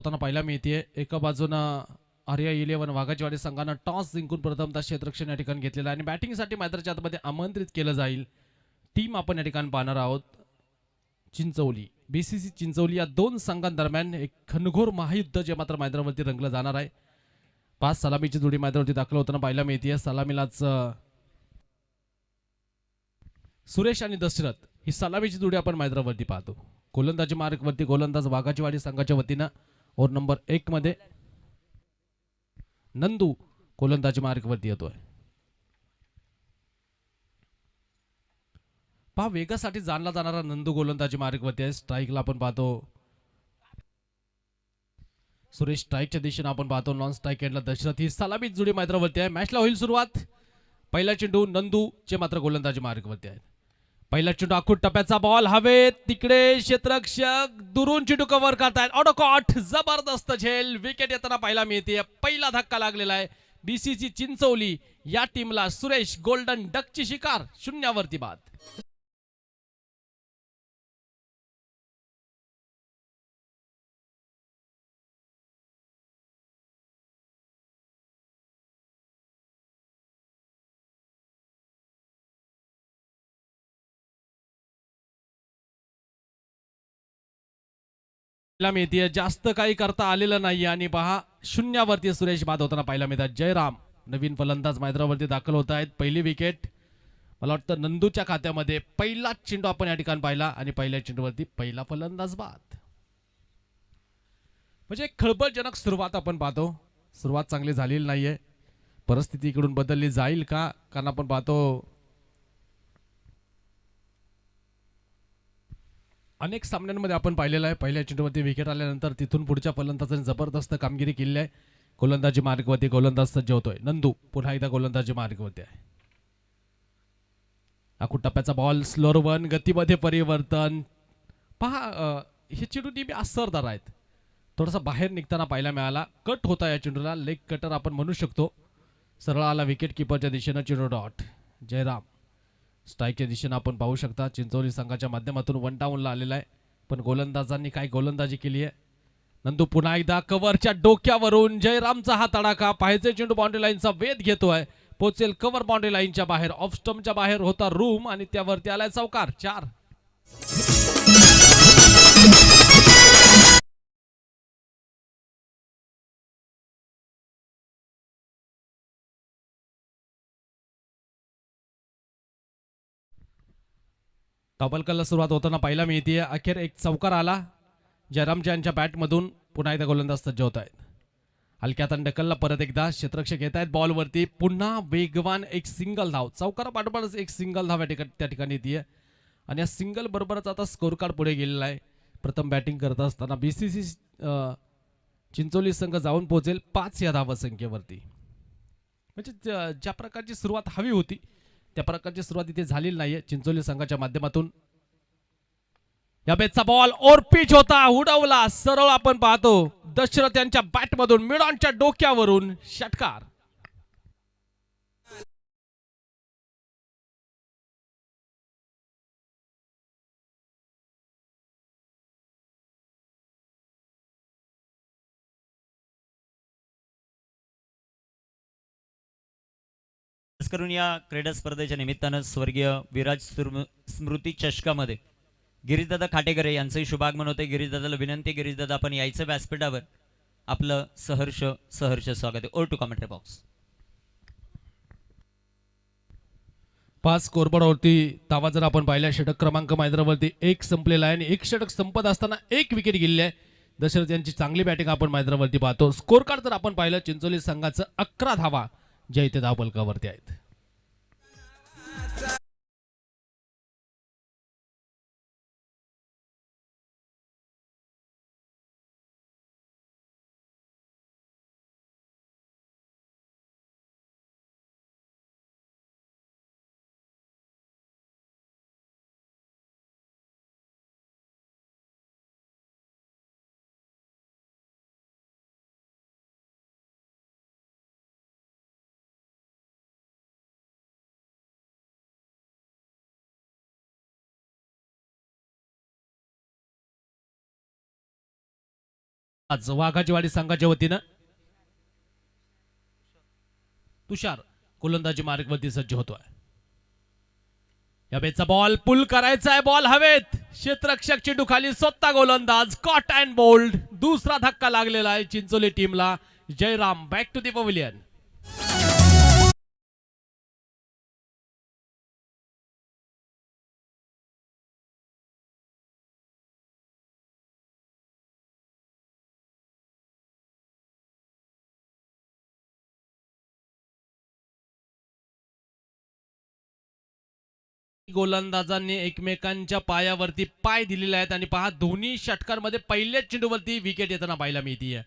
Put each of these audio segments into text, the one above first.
होताना पाहायला मिळते. एका बाजूनं आर्या इलेव्हन वाघाचीवाडी संघानं टॉस जिंकून प्रथमतः क्षेत्ररक्षण या ठिकाणी घेतलेलं आहे आणि बॅटिंगसाठी मैदानाच्या आतमध्ये आमंत्रित केलं जाईल. टीम आपण या ठिकाणी पाहणार आहोत. चिंचवली बीसीसी चिंचवली या दोन संघांदरम्यान एक घनघोर महायुद्ध जे मात्र मैदानावरती रंगलं जाणार आहे. 5 सलामीची जोडी मैदानावरती दाखल होताना पाहायला मिळते. सलामीलाच सुरेश आणि दशरथ ही सलामीची जोडी आपण मैदानावरती पाहतो. गोलंदाजी मार्गवरती गोलंदाज वाघाचीवाडी संघाच्या वतीनं ओव्हर नंबर 1 मध्ये नंदू गोलंदाजी मार्गवरती येतोय. पहा वेगासाठी जाणला जाणारा नंदू गोलंदाजी मार्गवरती आहे. स्ट्राईकला आपण पाहतो सुरेश, स्ट्राईकच्या दिशेने आपण पाहतो नॉन स्ट्राईक एंडला दशरथ. ही सलामीची जोडी मैदानावरती आहे. मॅचला होईल सुरुवात. पहिला चेंडू नंदू चे मात्र गोलंदाजी मार्गवरती आहेत. पहिला चेंडू आखूड टप्प्याचा बॉल हवेत, तिकडे क्षेत्ररक्षक दुरून चेंडू कव्हर करतायत. ऑटोकॉट जबरदस्त झेल, विकेट येताना पाहायला मिळते. पहिला धक्का लागलेला आहे बीसीसी चिंचवली या टीमला. सुरेश गोल्डन डकची शिकार, शून्यावरती बाद. मिळते जास्त काही करता आलेलं नाही आणि पहा शून्यावरती सुरेश बाद होताना पाहायला मिळतात. जयराम नवीन फलंदाज मैदानावरती दाखल होत आहेत. पहिली विकेट मला वाटतं नंदूच्या खात्यामध्ये. पहिला चेंडू आपण या ठिकाणी पाहिला आणि पहिल्या चेंडूवरती पहिला फलंदाज बाद. म्हणजे एक खळबळजनक सुरुवात आपण पाहतो. सुरुवात चांगली झालेली नाहीये. परिस्थिती इकडून बदलली जाईल का? कारण आपण पाहतो अनेक सामन्यांमध्ये आपण पाहिलेलं आहे पहिल्या चेंडूवरती विकेट आल्यानंतर तिथून पुढच्या फलंदाजाने जबरदस्त कामगिरी केली आहे. गोलंदाजी मार्गवरती गोलंदाज सज्ज होतोय. नंदू पुन्हा एकदा गोलंदाजी मार्गवरती आहे. आखूड टप्प्याचा बॉल, स्लोअर वन, गतीमध्ये परिवर्तन. पहा हे चेंडू नेहमी असरदार आहेत. थोडासा बाहेर निघताना पाहायला मिळाला. कट होता या चेंडूला, लेग कटर आपण म्हणू शकतो. सरळ आला विकेट किपरच्या दिशेनं चेंडू डॉट. जयराम स्ट्राईकच्या दिशेनं आपण पाहू शकता. चिंचवली संघाच्या माध्यमातून वन डाऊनला आलेला आहे, पण गोलंदाजांनी काय गोलंदाजी केली आहे. नंदू पुन्हा एकदा कव्हरच्या डोक्यावरून. जयरामचा हा तडाखा, पाहायचे चेंडू बाउंड्री लाईनचा वेध घेतोय. पोचेल कव्हर बाउंड्री लाईनच्या बाहेर. ऑफ स्टंपच्या बाहेर होता रूम आणि त्यावरती आलाय चौकार. 4. टॉबलकलला सुरुवात होताना पाहायला मिळते. अखेर एक चौकार आला. जयरामच्या यांच्या बॅटमधून. पुन्हा एकदा गोलंदाज सज्ज होत आहेत. हलक्यात डकलला परत एकदा क्षेत्ररक्षक येत आहेत बॉलवरती. पुन्हा वेगवान एक सिंगल धाव. चौकारा पाठोपाठच एक सिंगल धाव त्या ठिकाणी येते आणि या सिंगल बरोबरच आता स्कोर कार्ड पुढे गेलेला आहे. प्रथम बॅटिंग करत असताना बीसीसी चिंचोली संघ जाऊन पोहोचेल 5 या धावसंख्येवरती. म्हणजे ज्या प्रकारची सुरुवात हवी होती त्या प्रकारची सुरुवात इथे झालेली नाहीये चिंचोली संघाच्या माध्यमातून. या बेटचा बॉल ओर पिच होता, उडवला सरळ. आपण पाहतो दशरथ यांच्या बॅटमधून मिडॉनच्या डोक्यावरून षटकार. करून या क्रीडा स्पर्धेच्या निमित्तानं स्वर्गीय विराज स्मृती चषकामध्ये गिरीशदादा खाटेकरे यांचंही शुभागमन होते. गिरीशदादाला विनंती, गिरीशदादा आपण यायचं व्यासपीठावर. आपलं सहर्ष स्वागत आहे. ओर टू कमेंट्री बॉक्स. 5 स्कोरबोर्डवरती धावा जर आपण पाहिल्या, षटक क्रमांक मैदानावरती 1 संपलेला आहे आणि 1 षटक संपत असताना 1 विकेट गेलेली आहे. दशरथ यांची चांगली बॅटिंग आपण मैदानावरती पाहतो. स्कोर कार्ड जर आपण पाहिलं, चिंचोली संघाचं 11 धावा ज्या इथे धावफलकावरती आहेत. आज वाघाचीवाडी संघाच्या वतीनं तुषार गोलंदाजी मार्गवरती सज्ज होतोय. या बेचा बॉल पुल करायचा आहे, बॉल हवेत, क्षेत्ररक्षक चेंडू खाली, स्वतः गोलंदाज कॉट अँड बोल्ड. दुसरा धक्का लागलेला आहे चिंचोली टीमला. Jayram back to the pavilion. गोलंदाजांनी एकमेकांच्या पायावरती पाय दिलेले आहेत आणि पहा दोन्ही षटकांमध्ये पहिल्याच चेंडूवरती विकेट येताना पाहायला मिळते.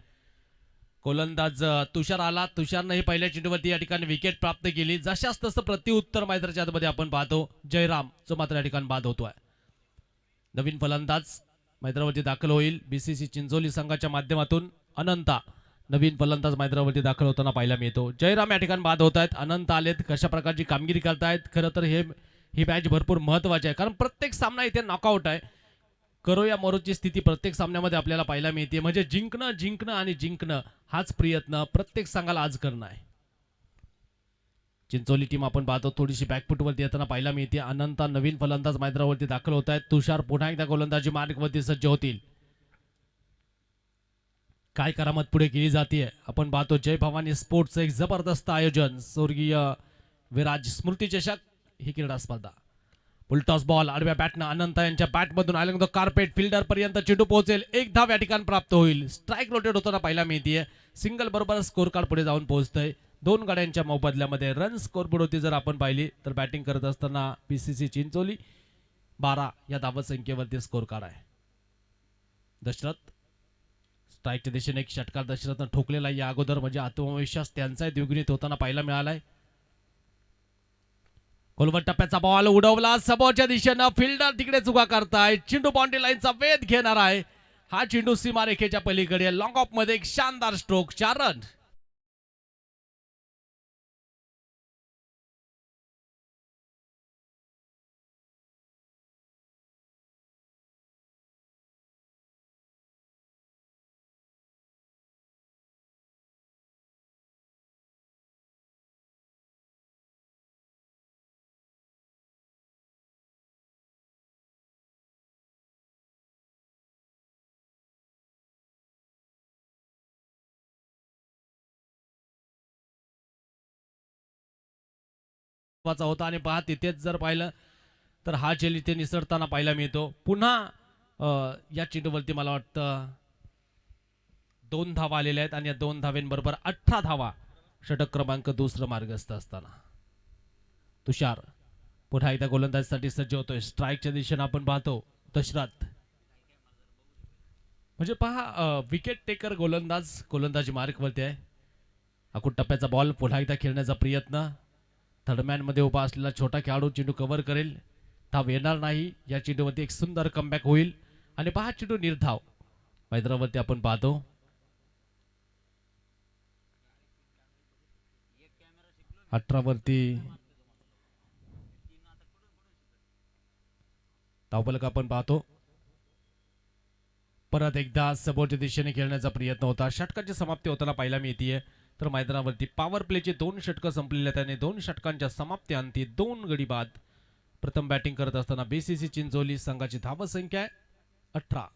गोलंदाज तुषार आला, तुषारने पहिल्या चेंडूवरती या ठिकाणी विकेट प्राप्त केली. जशाच तसं प्रत्युत्तर मैदानाच्या आतमध्ये आपण पाहतो जयराम जो मात्र या ठिकाणी बाद होतोय. नवीन फलंदाज मैदानावरती दाखल होईल बीसीसी चिंचोली संघाच्या माध्यमातून. अनंता नवीन फलंदाज मैदानावरती दाखल होताना पाहायला मिळतो. जयराम या ठिकाणी बाद होत आहेत. अनंत आलेत, कशा प्रकारची कामगिरी करतायत. खरं तर ही मॅच भरपूर महत्वाची आहे कारण प्रत्येक सामना इथे नॉकआउट आहे. करो या मरोची स्थिती प्रत्येक सामन्यामध्ये आपल्याला पाहायला मिळते. म्हणजे जिंकणं आणि जिंकणं हाच प्रयत्न प्रत्येक संघाला आज करणं आहे. चिंचोली टीम आपण पाहतो थोडीशी बॅकफुटवरती येताना पाहायला मिळते. अनंता नवीन फलंदाज मैदानावरती दाखल होत आहेत. तुषार पुन्हा एकदा गोलंदाजी मार्गवरती सज्ज होतील. काय करामत पुढे केली जाते आपण पाहतो. जय भवानी स्पोर्ट्स एक जबरदस्त आयोजन, स्वर्गीय विराज स्मृती चषक ही क्रीडा स्पर्धा. फुलटॉस बॉल आडव्या बॅटनं अनंत यांच्या बॅटमधून आल्यानंतर कार्पेट फिल्डर पर्यंत चेंडू पोहोचेल. एक धाव या ठिकाणी प्राप्त होईल. स्ट्राईक रोटेट होताना पाहायला मिळते. सिंगल बरोबर स्कोर कार्ड पुढे जाऊन पोहोचतंय. दोन गाड्यांच्या मोबदल्यामध्ये रन स्कोरबोर्ड होती जर आपण पाहिली तर बॅटिंग करत असताना बीसीसी चिंचोली 12 या धावसंख्येवरती स्कोर कार्ड आहे. दशरथ स्ट्राईकच्या दिशेने एक षटकार दशरथनं ठोकलेला या अगोदर, म्हणजे आत्मविश्वास त्यांचा द्विगुणित होताना पाहायला मिळालाय. खोलवर टप्प्याचा बॉल उडवला समोरच्या दिशेनं, फिल्डर तिकडे चुका करताय. चेंडू बाउंड्री लाईनचा वेध घेणार आहे. हा चेंडू सीमारेखेच्या पलीकडे लॉंग ऑफ मध्ये एक शानदार स्ट्रोक, 4 रन. होता आणि पहा तिथेच जर पाहिलं तर हा चेल इथे निसरताना पाहायला मिळतो. पुन्हा या चेंडूवरती मला वाटतं 2 धावा आलेल्या आहेत आणि या 2 धावेंबरोबर 18 धावा. षटक क्रमांक दुसरं मार्गस्थ असताना तुषार पुन्हा एकदा गोलंदाजीसाठी सज्ज होतोय. स्ट्राईकच्या दिशेने आपण पाहतो दशरथ, म्हणजे पहा विकेट टेकर गोलंदाजी मार्गवरती आहे. अकुट टप्प्याचा बॉल पुन्हा एकदा खेळण्याचा प्रयत्न. थर्डमॅन मध्ये उभा असलेला छोटा खेळाडू चेंडू कव्हर करेल, धाव येणार नाही. या चेंडूवरती एक सुंदर कमबॅक होईल आणि पहा चेंडू निर्धाव मैदानावरती आपण पाहतो. अठरावरती धावफलक आपण पाहतो. परत एकदा समोरच्या दिशेने खेळण्याचा प्रयत्न होता. षटकाची समाप्ती होताना पाहायला मिळते. तर मैदानावरती पॉवर प्लेचे 2 षटक संपलेले त्याने 2 षटकांच्या समाप्तीअंती 2 गडी बाद. प्रथम बॅटिंग करत असताना बीसीसी चिंचोली संघाची धावसंख्या आहे 18.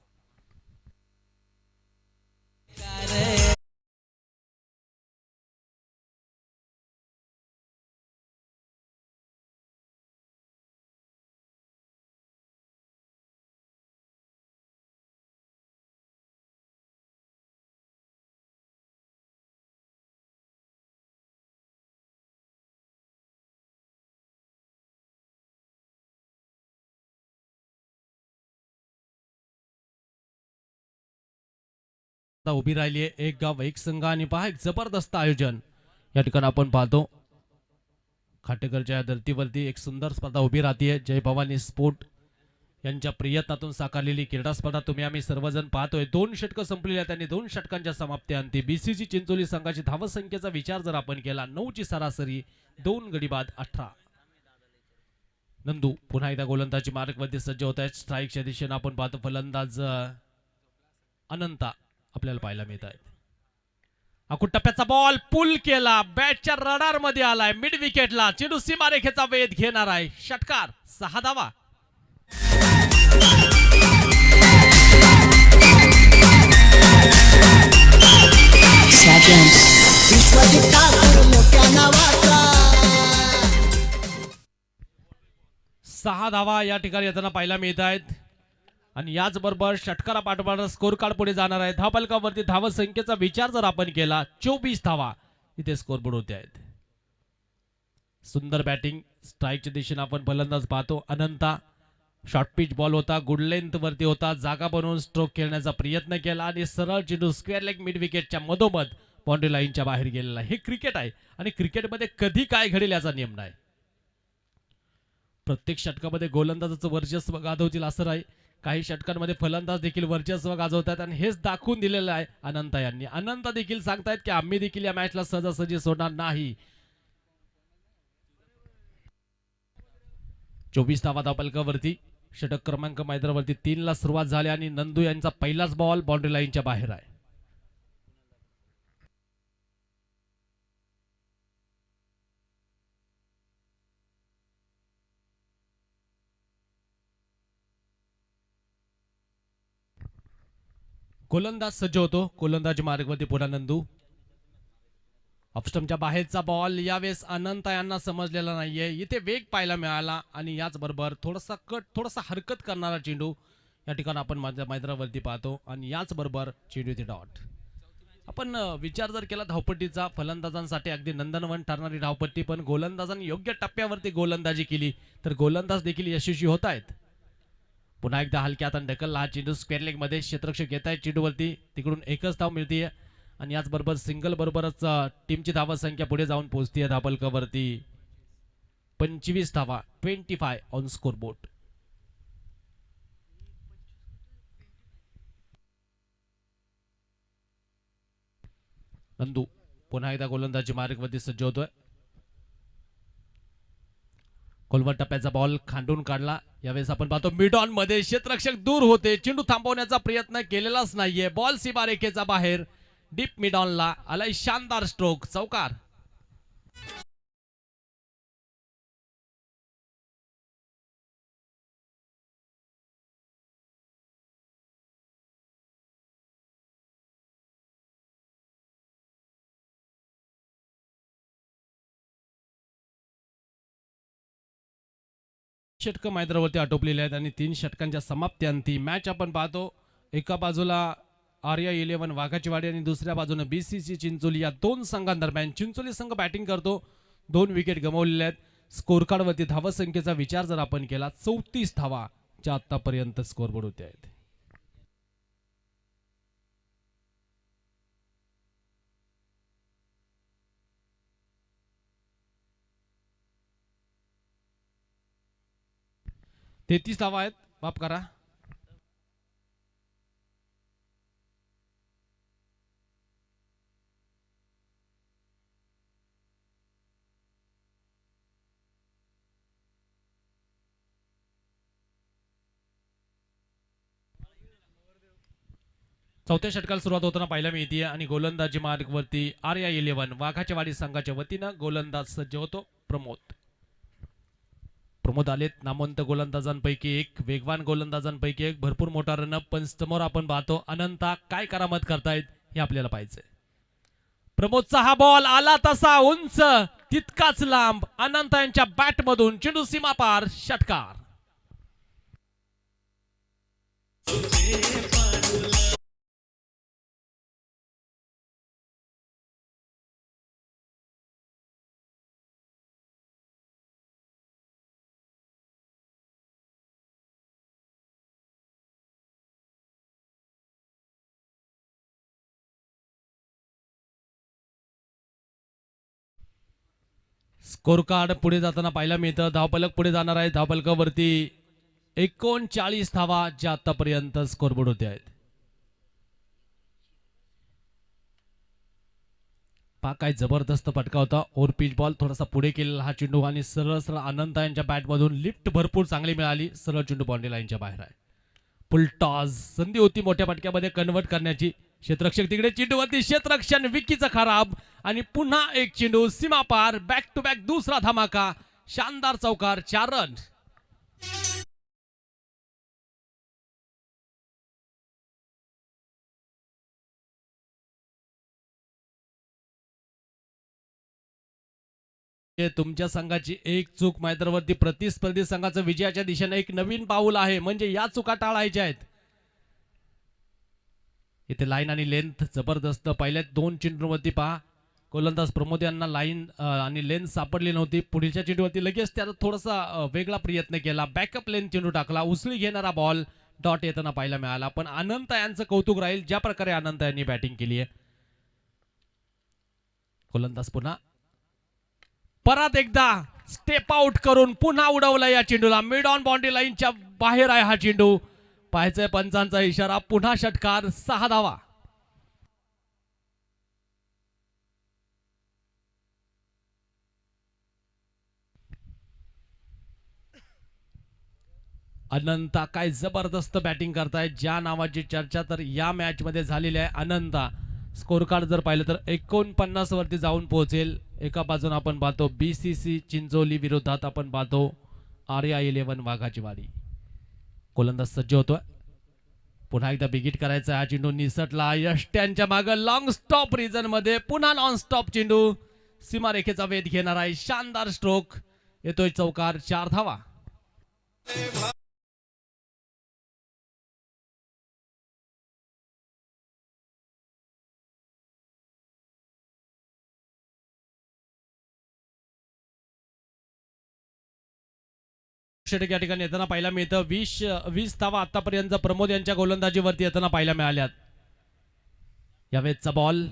उभी राहिली आहे एक गाव एक संघ आणि पहा एक जबरदस्त आयोजन या ठिकाणी आपण पाहतो. खाटेकरच्या धर्तीवरती एक सुंदर स्पर्धा उभी राहते. जय भवानी स्पोर्ट यांच्या प्रयत्नातून साकारलेली क्रीडा स्पर्धा तुम्ही आम्ही सर्वजण पाहतोय. 2 षटकं संपलेली आहेत त्यांनी 2 षटकांच्या समाप्तीअंती. बीसीसी चिंचोली संघाची धावसंख्येचा विचार जर आपण केला 9 ची सरासरी, 2 गडी बाद 18. नंदू पुन्हा एकदा गोलंदाजी मार्गमध्ये सज्ज होत आहेत. स्ट्राईकच्या दिशेने आपण पाहतो फलंदाज अनंता आपल्याला पाहायला मिळत आहेत. आखूड टप्प्याचा बॉल पुल केला, बॅटच्या रडार मध्ये आलाय, मिड विकेटला चेंडू सीमारेखेचा वेध घेणार आहे. षटकार, 6 धावा. मोठ्या नावाचा 6 धावा या ठिकाणी येताना पाहायला मिळत आहेत. आणि याचबरोबर षटकारा पाठोपाठ स्कोर कार्ड पुढे जाणार आहे. धावफलकावरती धाव संख्येचा विचार जर आपण केला 24 धावा इथे स्कोर बोर्ड होते आहेत. सुंदर बॅटिंग, स्ट्राईकच्या दिशेने आपण फलंदाज पाहतो. अनंता शॉर्ट पिच बॉल होता, गुड लेंथ वरती होता, जागा बनवून स्ट्रोक खेळण्याचा प्रयत्न केला आणि सरळ चेंडू स्क्वेअर लेग मिड विकेटच्या मधोमध बाउंड्री लाईनच्या बाहेर गेलेला. हे क्रिकेट आहे आणि क्रिकेटमध्ये कधी काय घडेल याचा नियम नाही. प्रत्येक षटकामध्ये गोलंदाजाचं वर्चस्व गाजवतील असं नाही, काही षटकांमध्ये फलंदाज देखील वर्चस्व गाजवतात आणि हेच दाखवून दिलेलं आहे अनंता यांनी. अनंता देखील सांगतायत की आम्ही देखील या मॅचला सहजासहजी सोडणार नाही. 24 धावा धावफलकावरती. षटक क्रमांक मैदानावरती 3 ला सुरुवात झाली आणि नंदू यांचा पहिलाच बॉल बाउंड्री लाईनच्या बाहेर आहे. गोलंदाज सज्ज होतो. गोलंदाज मार्गवरती पुन्हा नंदू. ऑफस्टमच्या बाहेरचा बॉल यावेळेस अनंता यांना समजलेला नाहीये. इथे वेग पाहायला मिळाला आणि याचबरोबर थोडासा कट, थोडासा हरकत करणारा चेंडू या ठिकाणी आपण मैदानावरती पाहतो आणि याचबरोबर चेंडू इथे डॉट. आपण विचार जर केला धावपट्टीचा, फलंदाजांसाठी अगदी नंदनवन ठरणारी धावपट्टी, पण गोलंदाजांनी योग्य टप्प्यावरती गोलंदाजी केली तर गोलंदाज देखील यशस्वी होत आहेत. पुन्हा एकदा हलक्यात आणि ढकलला हा चेंडू स्क्वेअर लेग मध्ये क्षेत्ररक्षक येत आहेत चेंडूवरती. तिकडून एकच धाव मिळते आणि याचबरोबर सिंगल बरोबरच टीमची धावा संख्या पुढे जाऊन पोहोचते धावफलकावरती. 25 धावा, 25 ऑन स्कोर बोर्ड. नंदू पुन्हा एकदा गोलंदाजी मार्गवरती सज्ज होतोय. खोलवर टप्प्याचा बॉल खांडून काढला. यावेळेस आपण पाहतो मिड ऑन मध्ये क्षेत्ररक्षक दूर होते, चेंडू थांबवण्याचा प्रयत्न केलेलाच नाहीये. बॉल सीमारेखेचा बाहेर, डीप मिड ऑनला आलाय शानदार स्ट्रोक, चौकार. षटक मैदानावरती आटोपलेले आहेत आणि 3 षटकांच्या समाप्त्यांती मॅच आपण पाहतो. एका बाजूला आर्या 11 वाघाचीवाडी आणि दुसऱ्या बाजूने बीसीसी चिंचोली या 2 संघांदरम्यान. चिंचोली संघ बॅटिंग करतो, 2 विकेट गमावलेले आहेत. स्कोर कार्डवरती धावा संख्येचा विचार जर आपण केला 34 धावा च्या आतापर्यंत स्कोर बोर्ड होते आहेत. तेहतीस धावा आहेत, माफ करा. चौथ्या षटकाला सुरुवात होताना पाहायला मिळते आणि गोलंदाजी मार्गवरती आर्या 11 वाघाच्या वाडी संघाच्या वतीनं गोलंदाज सज्ज होतो प्रमोद. प्रमोद आलेत, नामवंत गोलंदाजांपैकी एक, वेगवान गोलंदाजांपैकी एक, भरपूर मोठा रनअप. पण समोर आपण पाहतो अनंता काय करामत करतायत हे आपल्याला पाहायचंय. प्रमोदचा हा बॉल आला तसा उंच, तितकाच लांब. अनंता यांच्या बॅट मधून चेंडू सीमा पार, षटकार. स्कोर कार्ड पुढे जाताना पाहायला मिळतं. धावफलक पुढे जाणार आहे. धावफलकावरती 39 धावा ज्या आतापर्यंत स्कोरबोर्ड होते आहेत. पा काय जबरदस्त फटका होता. ओव्हर पिच बॉल थोडासा पुढे केलेला हा चेंडू आणि सरळ सरळ अनंता यांच्या बॅटमधून लिफ्ट भरपूर चांगली मिळाली. सरळ चेंडू बाउंड्री लाईनच्या बाहेर आहे. फुल टॉस, संधी होती मोठ्या फटक्यामध्ये कन्वर्ट करण्याची, क्षेत्ररक्षक तिकडे चेंडूवरती क्षेत्ररक्षण विकीचं खराब आणि पुन्हा एक चेंडू सीमा पार. बॅक टू बॅक दुसरा धमाका. शानदार चौकार. 4 रन. तुमच्या संघाची एक चूक मैदानावरती प्रतिस्पर्धी संघाचं विजयाच्या दिशेने एक नवीन पाऊल आहे. म्हणजे या चुका टाळायच्या आहेत. इथे लाईन आणि लेंथ जबरदस्त. पहिल्या 2 चेंडूवरती पहा गोलंदाज प्रमोद यांना लाईन आणि लेंथ सापडली नव्हती. पुढच्या चेंडूवरती लगेच त्याला थोडासा वेगळा प्रयत्न केला. बॅकअप लेंथ चेंडू टाकला. उसळी घेणारा बॉल डॉट येताना पाहायला मिळाला. पण अनंत यांचं कौतुक राहील ज्या प्रकारे अनंत यांनी बॅटिंग केली आहे. गोलंदाज पुन्हा परत एकदा स्टेप आउट करून पुन्हा उडवला या चेंडूला. मिड ऑन बाउंड्री लाईनच्या बाहेर आहे हा चेंडू. पाहायचंय पंचांचा इशारा. पुन्हा षटकार. 6 धावा. अनंता काय जबरदस्त बॅटिंग करताय. ज्या नावाची चर्चा तर या मॅच मध्ये झालेली आहे. अनंता स्कोर कार्ड जर पाहिलं तर 49 वरती जाऊन पोहोचेल. एका बाजून आपण पाहतो बीसीसी चिंचोली विरोधात आपण पाहतो आर्या 11 वाघाची वाडी. गोलंदाज सज्ज होतोय. पुन्हा एकदा बिगिट करायचा. हा चेंडू निसटला. यष्ट्यांच्या मागे लॉंग स्टॉप रिजन मध्ये पुन्हा नॉन स्टॉप चेंडू. सीमारेखेचा वेध घेणार आहे. शानदार स्ट्रोक. येतोय चौकार. 4 धावा. षटक या ठिकाणी येताना पाहायला मिळतं. 20 धावा आतापर्यंत प्रमोद यांच्या गोलंदाजीवरती येताना पाहायला मिळाल्यात. यावेळेचा बॉल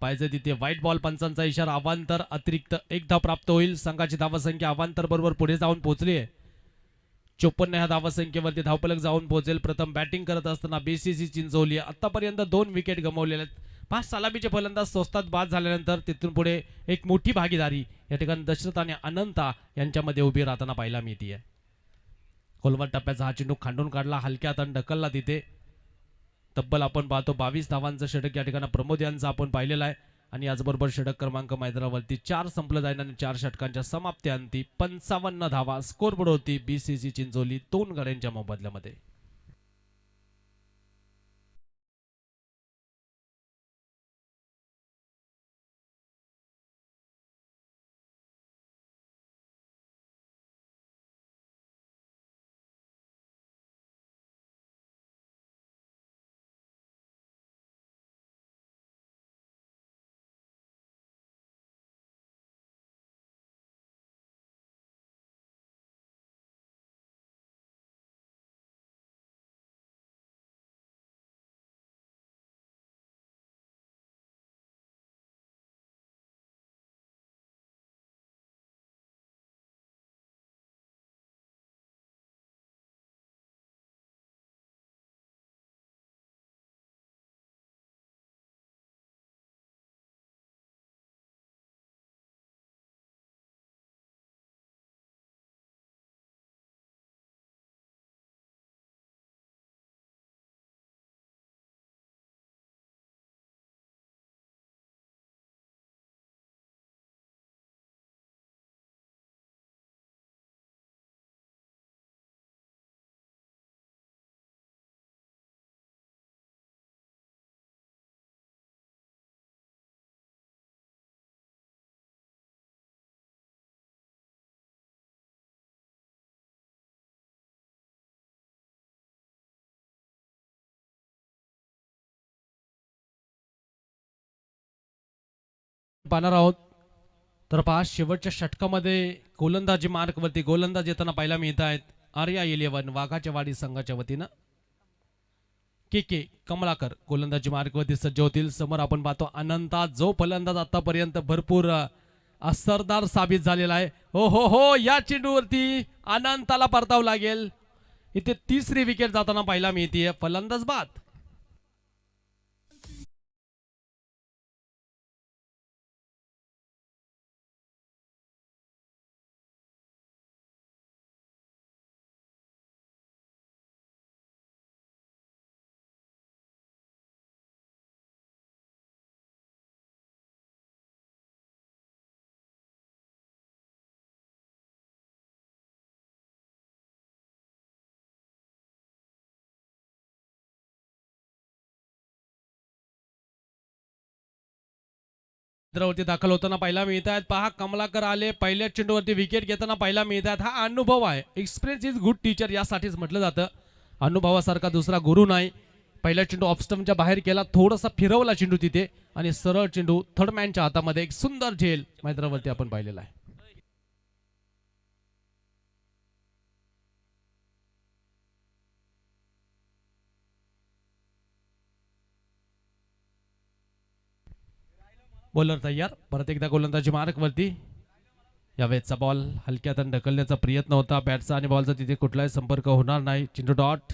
पाहिजे तिथे व्हाईट बॉल. पंचांचा इशारा. अवांतर अतिरिक्त 1 धाव प्राप्त होईल. संघाची धावसंख्या अवांतर बरोबर पुढे जाऊन पोहोचली आहे. 54 ह्या धावसंख्येवरती धावफलक जाऊन पोहोचेल. प्रथम बॅटिंग करत असताना बीसीसी चिंचोली आतापर्यंत 2 विकेट गमावलेल्या आहेत. 5 सलामीचे फलंदाज स्वस्तात बाद झाल्यानंतर तिथून पुढे एक मोठी भागीदारी या ठिकाणी दशरथ आणि अनंता यांच्यामध्ये उभी राहताना पाहायला मिळते. खोलवर टप्प्याचा हा चेंडू खांडून काढला. हलक्या हाताने ढकलला तिथे. तब्बल आपण पाहतो 22 धावांचं षटक या ठिकाणी प्रमोद यांचं आपण पाहिलेलं आहे. आणि याचबरोबर षटक क्रमांक मैदानावरती 4 संपलं जाईल आणि 4 षटकांच्या समाप्त्यांती 55 धावा स्कोरबोर्ड होती बीसीसी चिंचोली 2 गड्यांच्या मोबदल्यामध्ये. पाहणार आहोत तर पहा शेवटच्या षटकामध्ये गोलंदाजी मार्कवरती गोलंदाज येताना पाहायला मिळत आहेत. आर्या 11 वाघाच्या वाडी संघाच्या वतीनं के कमलाकर गोलंदाजी मार्कवरती सज्ज होतील. समोर आपण पाहतो अनंता जो फलंदाज आतापर्यंत भरपूर असरदार साबित झालेला आहे. हो हो हो या चेंडूवरती अनंताला परतावं लागेल. इथे 3री विकेट जाताना पाहायला मिळते. फलंदाज बाद. मैदानावरती दाखल होताना पाहायला मिळत आहेत. पहा कमलाकर आले पहिल्याच चेंडूवरती विकेट घेताना पाहायला मिळत आहेत. हा अनुभव आहे. एक्सपिरियन्स इज गुड टीचर यासाठीच म्हटलं जातं. अनुभवासारखा दुसरा गुरु नाही. पहिला चेंडू ऑफस्टमच्या बाहेर केला, थोडासा फिरवला चेंडू तिथे आणि सरळ चेंडू थर्ड मॅनच्या हातामध्ये एक सुंदर झेल मैदानावरती आपण पाहिलेला आहे. बॉलर तयार, परत एकदा गोलंदाजी मार्क वरती. यावेळेचा बॉल हलक्यात ढकलण्याचा प्रयत्न होता. बॅटचा आणि बॉलचा तिथे कुठलाही संपर्क होणार नाही. चेंडू डॉट,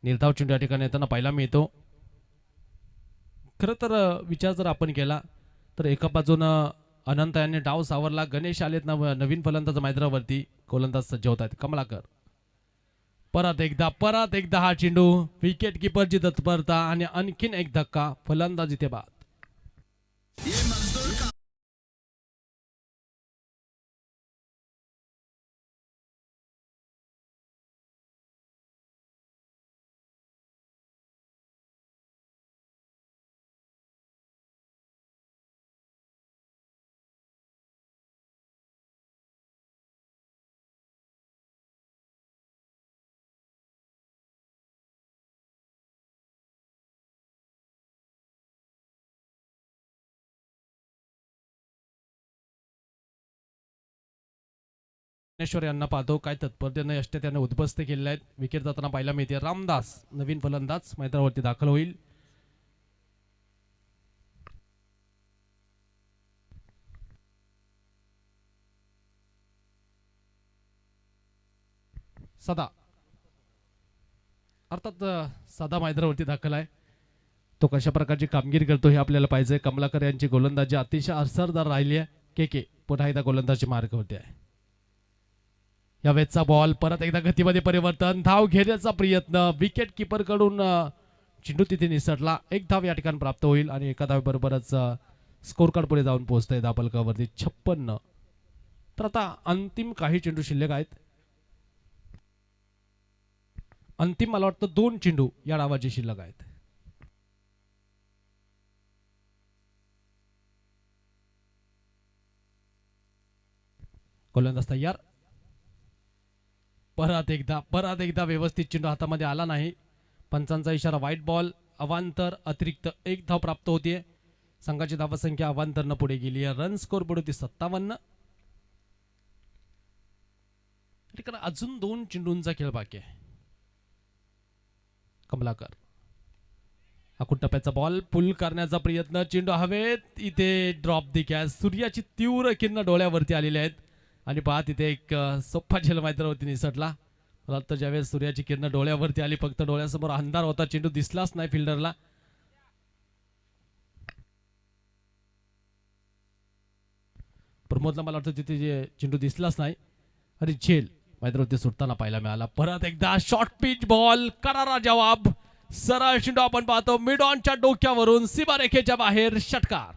निर्धाव चेंडू या ठिकाणी येताना पाहायला मिळतो. खरं तर विचार जर आपण केला तर एका बाजूनं अनंत यांनी डाव सावरला. गणेश आलेत नवीन फलंदाज मैदानावरती. गोलंदाज सज्ज होत आहेत. कमलाकर परत एकदा हा चेंडू, विकेट किपरची तत्परता आणि आणखीन एक धक्का, फलंदाज इथे बाद. ज्ञानेश्वर यांना पाहतो काय तत्परतेने यष्टे त्याने उद्ध्वस्त केलेले आहेत. विकेट जाताना पाहायला मिळते. रामदास नवीन फलंदाज मैदानावरती दाखल होईल. सदा, अर्थात सदा मैदानावरती दाखल आहे. तो कशा प्रकारची कामगिरी करतो हे आपल्याला पाहिजे. कमलाकर यांची गोलंदाजी अतिशय असरदार राहिली आहे. के पुन्हा एकदा गोलंदाजी मार्गावरती आहे. यावेळेचा बॉल परत एकदा गतीमध्ये परिवर्तन, धाव घेण्याचा प्रयत्न, विकेट किपर कडून चेंडू तिथे निसटला. एक धाव या ठिकाणी प्राप्त होईल आणि एका धावेबरोबरच स्कोर कार्ड पुढे जाऊन पोहोचतंय धावफलकावरती 56. तर आता अंतिम काही चेंडू शिल्लक आहेत. अंतिम मला वाटतं 2 चेंडू या डावाची शिल्लक आहेत. गोलंदाज तयार. परत एकदा व्यवस्थित चेंडू हातामध्ये आला नाही. पंचांचा इशारा व्हाईट बॉल. अवांतर अतिरिक्त एक धाव प्राप्त होतीये. संघाची धावसंख्या अवांतरनं पुढे गेली आहे. रन स्कोर बोर्ड होती 57. अजून 2 चेंडूंचा खेळ बाकी आहे. कमलाकर आखूड टप्प्याचा बॉल पुल करण्याचा प्रयत्न, चेंडू हवेत, इथे ड्रॉप दिक्या. सूर्याची तीव्र किरण डोळ्यावरती आलेली आहेत आणि पहा तिथे एक सोपा झेल मैदानावरती निसटला. मला वाटतं ज्यावेळेस सूर्याची किरण डोळ्यावरती आली, फक्त डोळ्यासमोर अंधार होता, चेंडू दिसलाच नाही फिल्डरला. प्रमोदला मला वाटतं तिथे चेंडू दिसलाच नाही आणि झेल मैदानावरती सुटताना पाहायला मिळाला. परत एकदा शॉर्ट पिच बॉल, करारा जवाब. सरळ चेंडू आपण पाहतो मिड ऑनच्या डोक्यावरून सीमारेखेच्या बाहेर, षटकार.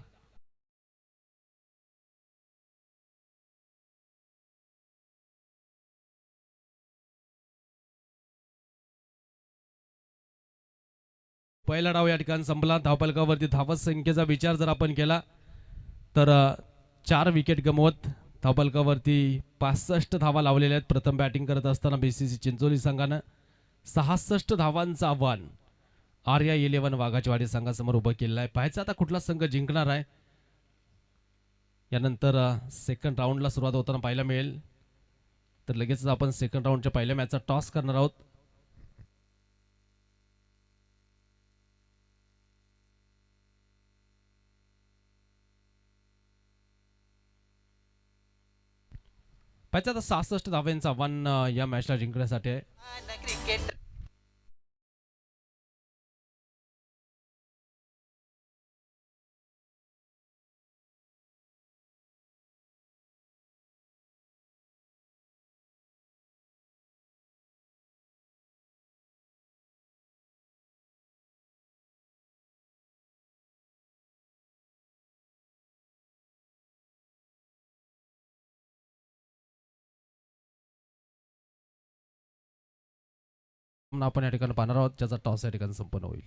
पहिला डाव या ठिकाणी संपला. धावफलकावरती धावत संख्येचा विचार जर आपण केला तर 4 विकेट गमवत धावफलकावरती 65 धावा लावलेल्या आहेत. प्रथम बॅटिंग करत असताना बीसीसी चिंचोली संघानं 66 धावांचं आव्हान आर्या 11 वाघाचीवाडी संघासमोर उभं केलेलं आहे. पाहायचं आता कुठला संघ जिंकणार आहे. यानंतर सेकंड राऊंडला सुरुवात होताना पाहायला मिळेल. तर लगेच आपण सेकंड राऊंडच्या पहिल्या मॅचचा टॉस करणार आहोत. पाहिजे आता 66 धाव्यांचं आव्हान या मॅचला जिंकण्यासाठी आहे. आपण या ठिकाणी पाहणार आहोत ज्याचा टॉस या ठिकाणी संपन्न होईल.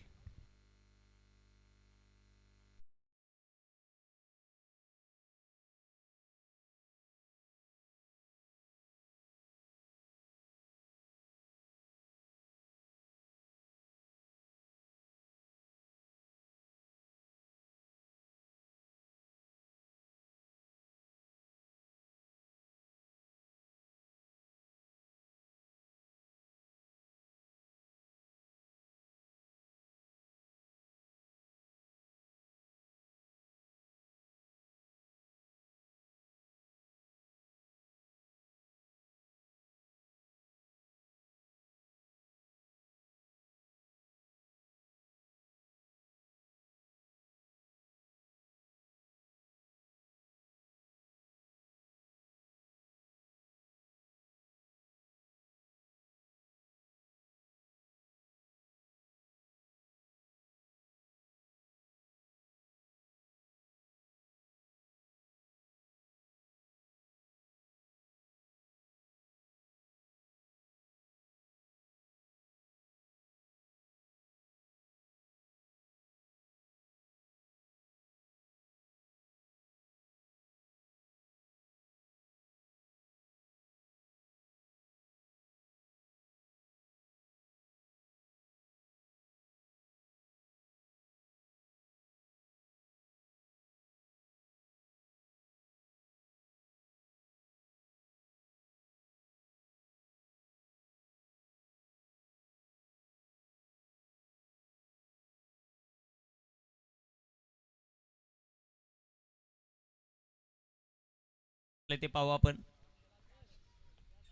ते पाहू आपण.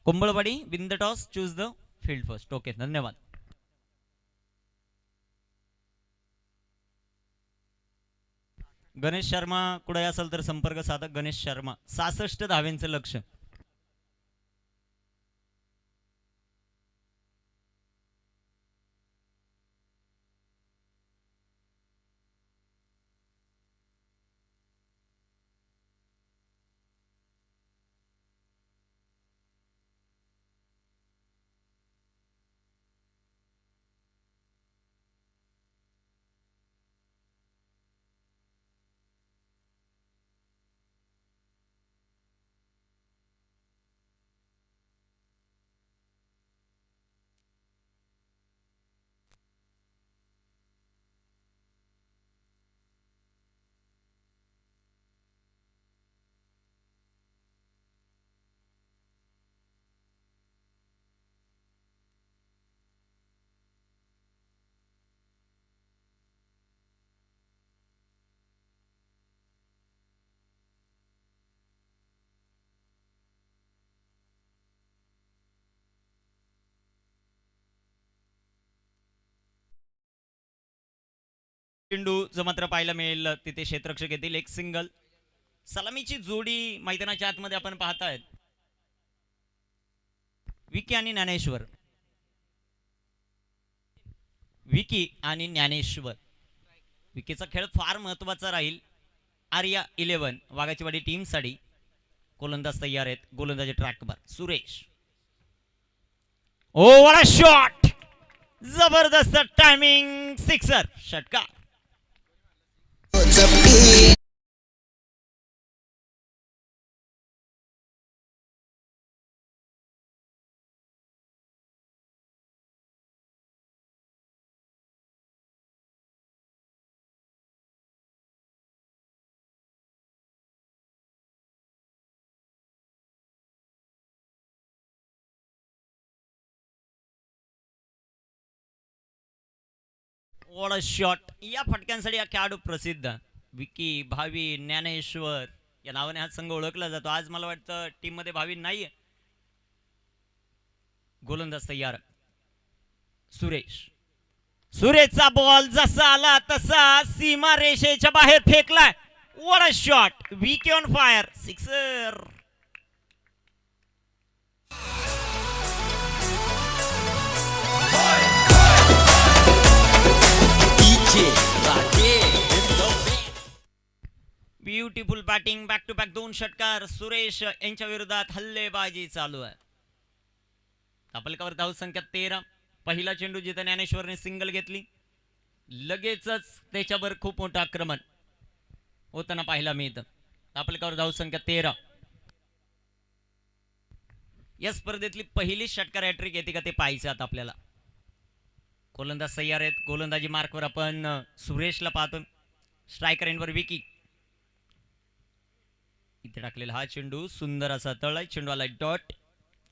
Kumbalwadi win the toss choose the field first. Okay, धन्यवाद. गणेश शर्मा कुठे असेल तर संपर्क साधा. गणेश शर्मा 66 धाव्यांचं लक्ष. चेंडू जो मात्र पाहायला मिळेल तिथे क्षेत्ररक्षक येतील. एक सिंगल. सलामीची जोडी मैदानाच्या आतमध्ये आपण पाहतायत. विकी आणि ज्ञानेश्वर. विकी आणि ज्ञानेश्वर. विकीचा खेळ फार महत्वाचा राहील. आर्या 11 वाघाचीवाडी टीम साठी. गोलंदाज तयार आहेत. गोलंदाजी ट्रॅकवर Suresh. Oh what a shot. जबरदस्त टायमिंग. सिक्सर. षटकार. What a shot. या फटक्यांसाठी हा खेळाडू प्रसिद्ध. विकी, भावी, ज्ञानेश्वर या नावाने हा संघ ओळखला जातो. आज मला वाटतं टीम मध्ये भावी नाहीये. गोलंदाज तयार. सुरेश. सुरेशचा बॉल जसा आला तसा सीमा रेषेच्या बाहेर फेकलाय. What a shot. Vicky on fire. Sixer. Beautiful batting. Back to back 2 षटकार. सुरेश यांच्या विरोधात हल्लेबाजी चालू आहे. आपल्यावर धाव संख्या 13. पहिला चेंडू जिथे ज्ञानेश्वरने सिंगल घेतली लगेचच त्याच्यावर खूप मोठं आक्रमण होताना पाहायला मिळतं. आपल्यावर धाव संख्या 13. या स्पर्धेतली पहिली षटकार हॅट्रिक येते का ते पाहायचं आता आपल्याला. गोलंदाज तयार आहेत. गोलंदाजी मार्कवर आपण सुरेशला पाहतो. स्ट्रायकर एंडवर विकी. इथे टाकलेला हा चेंडू सुंदर असा तळाय. चेंडू आला डॉट.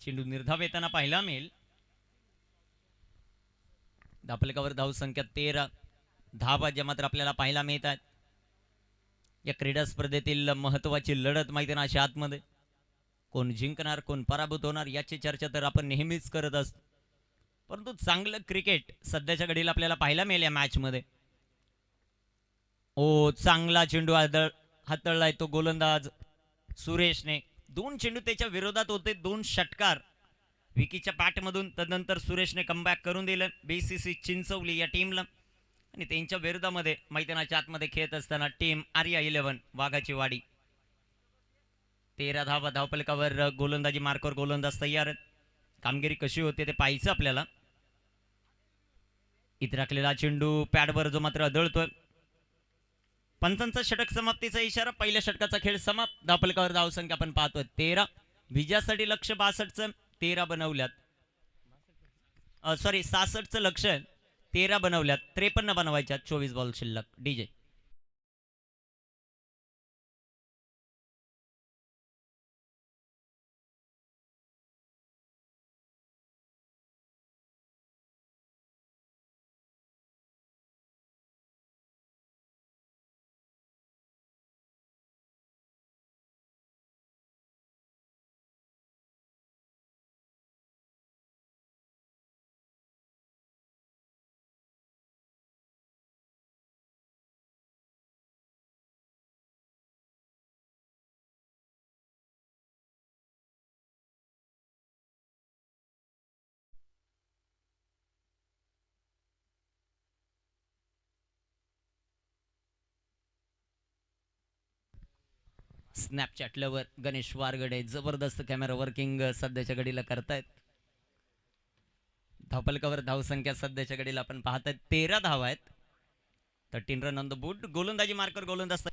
चेंडू निर्धाव येताना पाहायला मिळेल. दापलकावर धाव संख्या 13. धावा ज्या मात्र आपल्याला पाहायला मिळतात. या क्रीडा स्पर्धेतील महत्वाची लढत मैदानाच्या आतमध्ये. कोण जिंकणार कोण पराभूत होणार याची चर्चा तर आपण नेहमीच करत असतो. परंतु चांगलं क्रिकेट सध्याच्या घडीला आपल्याला पाहायला मिळेल या मॅच मध्ये. ओ चांगला चेंडू हातळलाय तो गोलंदाज सुरेशने. 2 चेंडू त्याच्या विरोधात होते. 2 षटकार विकीच्या बॅटमधून. तदनंतर सुरेशने कमबॅक करून दिलं बीसीसी चिंचवली या टीमला. आणि त्यांच्या विरोधामध्ये मैदानाच्या आतमध्ये खेळत असताना टीम आर्या 11 वाघाची वाडी. 13 धावा धावपलकावर. गोलंदाजी मार्कवर गोलंदाज तयार. कामगिरी कशी होते ते पाहायचं आपल्याला. इथे राखलेला चेंडू पॅडवर जो मात्र आदळतोय. पंचांचा षटक समाप्तीचा इशारा. पहिल्या षटकाचा खेळ समाप्त. धावपलकावर धावसंख्या आपण पाहतोय 13. विजयासाठी लक्ष 62चं 13 बनवल्यात. सॉरी 66चं लक्ष 13 बनवल्यात. 53 बनवायच्यात. 24 बॉल शिल्लक. डीजे. स्नॅपचॅटल्यावर गणेश वारगडे जबरदस्त कॅमेरा वर्किंग सध्याच्या घडीला करतायत. धावपलकावर धावसंख्या सध्याच्या घडीला आपण पाहताय 13 धावा आहेत. 13 रन ऑन द बोर्ड. गोलंदाजी मार्कर गोलंदाज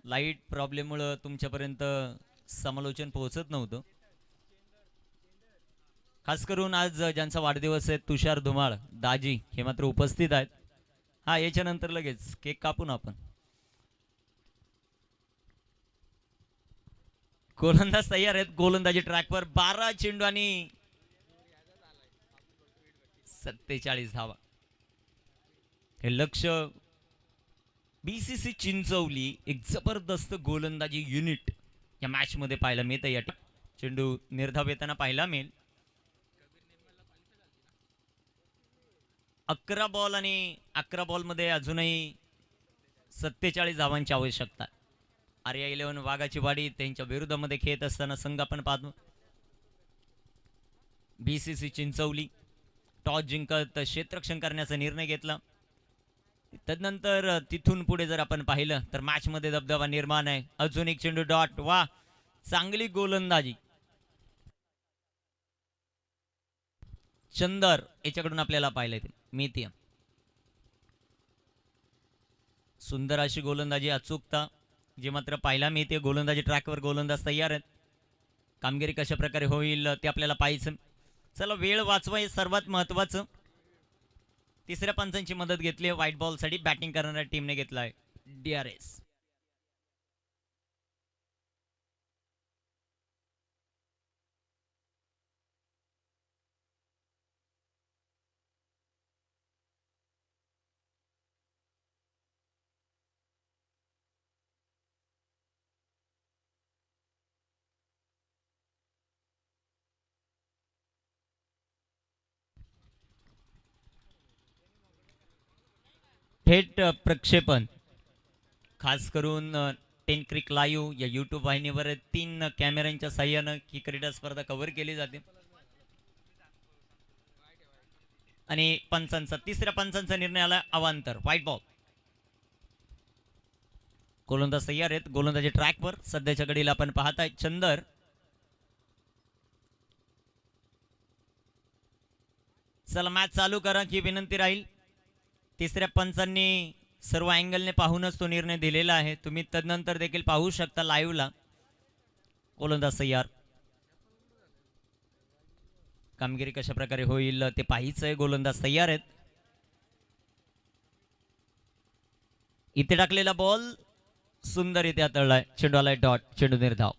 लाईट प्रॉब्लेममुळं तुमच्यापर्यंत समालोचन पोहोचत नव्हतं. खास करून आज ज्यांचा वाढदिवस आहे तुषार धुमाळ दाजी हे मात्र उपस्थित आहेत. हा याच्यानंतर लगेच केक कापून आपण. गोलंदाज तयार आहेत. गोलंदाजी ट्रॅकवर 12 चेंडू आणि 47 धावा. हे लक्ष बीसीसी चिंचवली एक जबरदस्त गोलंदाजी युनिट या मॅच मध्ये पाहायला मिळतं. या चेंडू निर्धाव येताना पाहायला मिळेल. 11 बॉल आणि 11 बॉल मध्ये अजूनही 47 धावांची आवश्यकता. आर्या 11 वाघाची वाडी त्यांच्या विरुद्धामध्ये खेळत असताना संघ आपण पाहतो. बीसीसी चिंचवली टॉस जिंकत क्षेत्ररक्षण करण्याचा निर्णय घेतला. तदनंतर तिथून पुढे जर आपण पाहिलं तर मॅच मध्ये दबदबा निर्माण आहे. अजून एक चेंडू डॉट. वा चांगली गोलंदाजी चंदर याच्याकडून आपल्याला पाहिलं मिळते. सुंदर अशी गोलंदाजी अचूकता जे मात्र पाहायला मिळते. गोलंदाजी ट्रॅकवर गोलंदाज तयार आहेत. कामगिरी कशा प्रकारे होईल ते आपल्याला पाहायचं. चला वेळ वाचवा हे सर्वात महत्वाचं. तिसऱ्या पंचांची मदत घेतली व्हाईट बॉल साठी. बॅटिंग करणाऱ्या टीमने घेतलाय DRS. थेट प्रक्षेपण खास करून टेन क्रिक लाईव्ह या यूट्यूब वाहिनीवर 3 कॅमेऱ्यांच्या साह्यानं ही क्रीडा स्पर्धा कव्हर केली जाते. आणि पंचांचा तिसऱ्या पंचांचा निर्णय आला अवांतर व्हाईट बॉल. गोलंदाज तयार आहेत. गोलंदाजी ट्रॅकवर सध्याच्या घडीला आपण पाहताय चंदर. चला मॅच चालू करा ही विनंती राहील. तिसऱ्या पंचांनी सर्व अँगलने पाहूनच तो निर्णय दिलेला आहे. तुम्ही तदनंतर देखील पाहू शकता लाईव्हला. गोलंदाज तयार. कामगिरी कशा प्रकारे होईल ते पाहायचं आहे. गोलंदाज तयार आहेत. इथे टाकलेला बॉल सुंदर इथे हाताळलाय. चेंडू आलाय डॉट. चेंडू निर्धाव.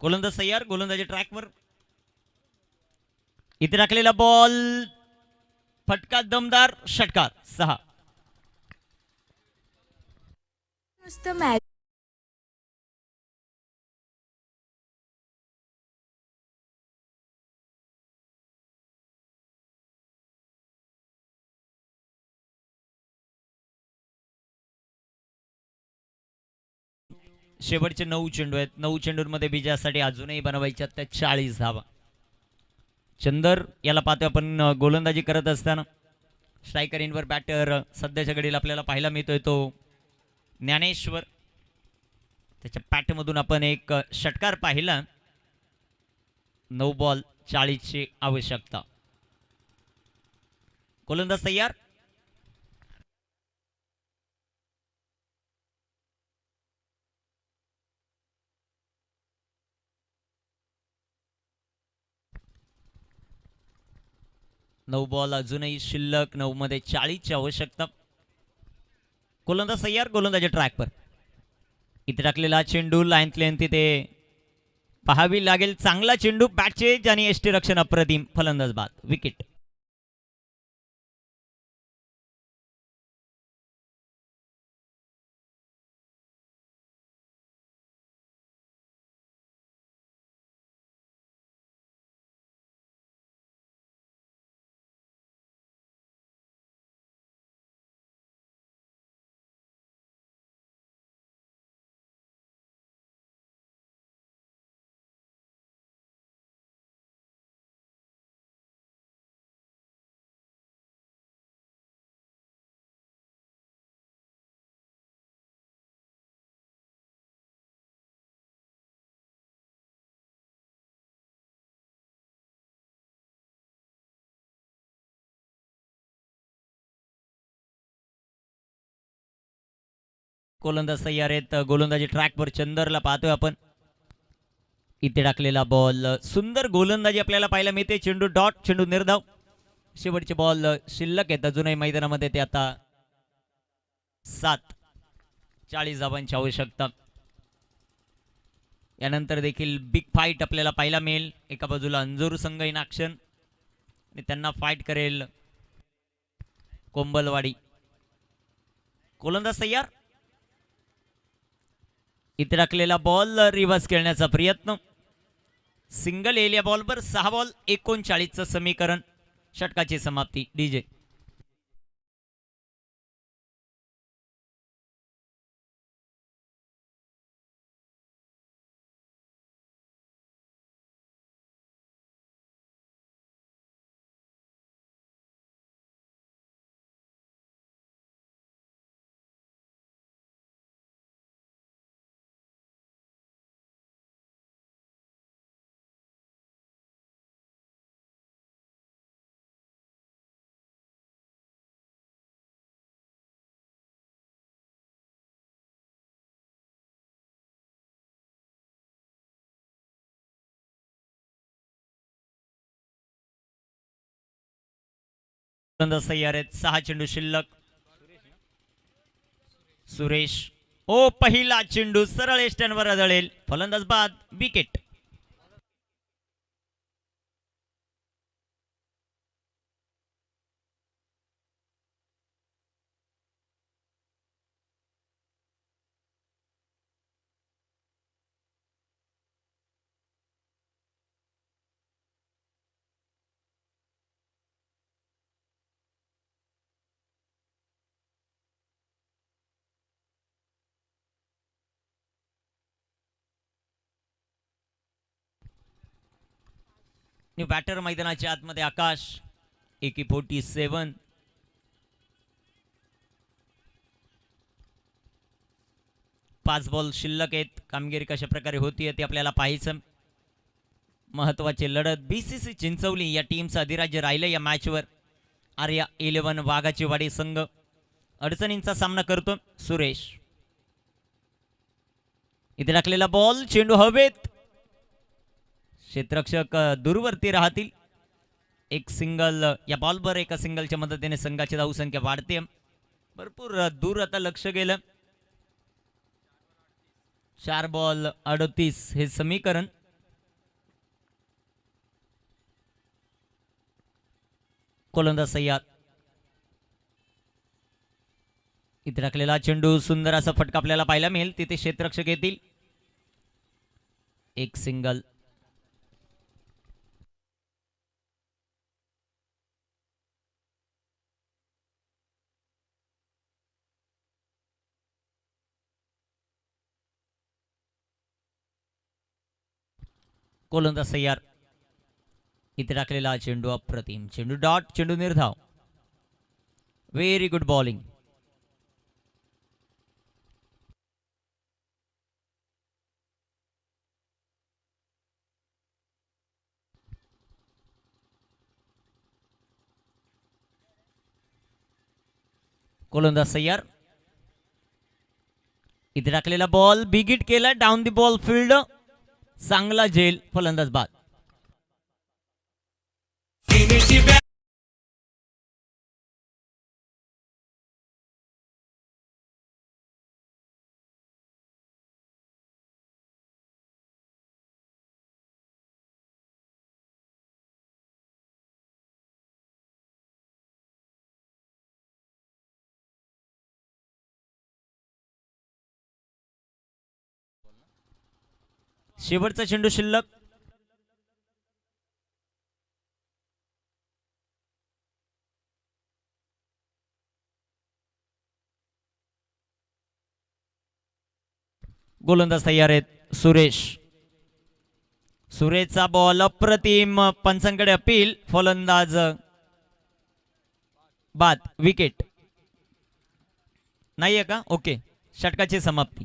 गोलंदाज तयार. गोलंदाजी ट्रॅकवर. इथे टाकलेला बॉल फटका दमदार षटकार 6. नुसतं मॅच शेवटचे 9 चेंडू आहेत. 9 चेंडूंमध्ये विजयासाठी अजूनही बनवायच्या त्या 40 धावा. चंदर याला पाहतोय आपण गोलंदाजी करत असताना. स्ट्रायकर इनवर बॅटर सध्याच्या घडीला आपल्याला पाहायला मिळतोय तो ज्ञानेश्वर. त्याच्या पॅटमधून आपण एक षटकार पाहिला. 9 बॉल 40 ची आवश्यकता. गोलंदाज तयार. नऊ बॉल अजूनही शिल्लक. 9 मध्ये 40 ची आवश्यकता. गोलंदाज तयार. गोलंदाजी ट्रॅकवर. इथे टाकलेला चेंडू लाईन लेंथ तिथे पाहावी लागेल. चांगला चेंडू बॅटचेज आणि एसटी रक्षण अप्रतिम. फलंदाज बाद. विकेट. गोलंदाज तयार आहेत. गोलंदाजी ट्रॅकवर चंदरला पाहतोय आपण. इथे टाकलेला बॉल, सुंदर गोलंदाजी आपल्याला पाहायला मिळते. चेंडू डॉट, चेंडू निर्धाव. शेवटचे बॉल शिल्लक आहेत अजूनही मैदानामध्ये, ते आता 40 धावांची आवश्यकता. यानंतर देखील बिग फाईट आपल्याला पाहायला मिळेल. एका बाजूला अंजूर संघ इन ॲक्शन आणि त्यांना फाईट करेल कोंबलवाडी. गोलंदाज तयार. इथे टाकलेला बॉल, रिव्हर्स खेळण्याचा प्रयत्न. सिंगल एलिया बॉलवर 6 बॉल 39चं समीकरण. षटकाची समाप्ती. डीजे गोलंदाज तयार आहेत. 6 चेंडू शिल्लक. सुरेश, ओ पहिला चेंडू सरळ एस्टनवर आदळेल. फलंदाज बाद, विकेट. बॅटर मैदानाच्या आतमध्ये आकाश. AK-47. पाच बॉल शिल्लक आहेत. कामगिरी कशा प्रकारे होतीये ते आपल्याला पाहायचं. महत्वाची लढत. BCC चिंचवली या टीमचं अधिराज्य राहिलं या मॅचवर. आर्या 11 वाघाची वाडी संघ अडचणींचा सामना करतो. सुरेश, इथे टाकलेला बॉल, चेंडू हवेत. क्षेत्ररक्षक दूरवरती राहतील. एक सिंगल या बॉलवर एका सिंगलच्या मदतीने संघाची धावसंख्या वाढते. भरपूर दूर आता लक्ष गेलं. 4 बॉल 38 हे समीकरण. गोलंदाज तयार. इथे टाकलेला चेंडू, सुंदर असा फटका आपल्याला पाहायला मिळेल. तिथे क्षेत्ररक्षक येतील. एक सिंगल. गोलंदाज तयार. इथे टाकलेला चेंडू अप्रतिम. चेंडू डॉट, चेंडू निर्धाव. Very good bowling. गोलंदाज तयार. इथे टाकलेला बॉल, बिग हिट केला. Down the ball field. चांगला झेल. फलंदाज बाद. शेवटचा चेंडू शिल्लक. गोलंदाज तयार आहेत. सुरेश, सुरेशचा बॉल अप्रतिम. पंचांकडे अपील. फलंदाज बाद, विकेट. नाहीये का? ओके. षटकाची समाप्ती.